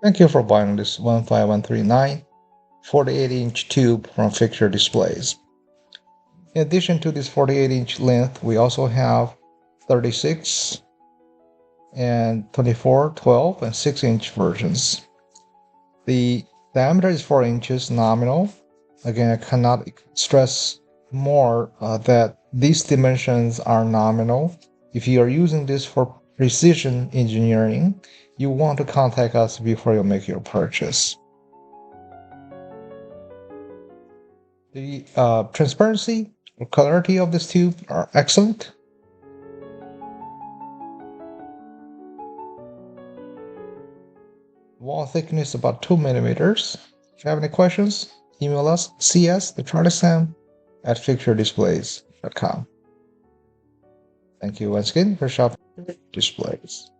Thank you for buying this 15139 48-inch tube from Fixture Displays. In addition to this 48-inch length, we also have 36 and 24, 12, and 6-inch versions. The diameter is 4 inches nominal. Again, I cannot stress more that these dimensions are nominal. If you are using this for precision engineering, you want to contact us before you make your purchase. The transparency or clarity of this tube are excellent. Wall thickness about 2 millimeters. If you have any questions, email us cs@fixturedisplays.com. Thank you once again for shopping Displays.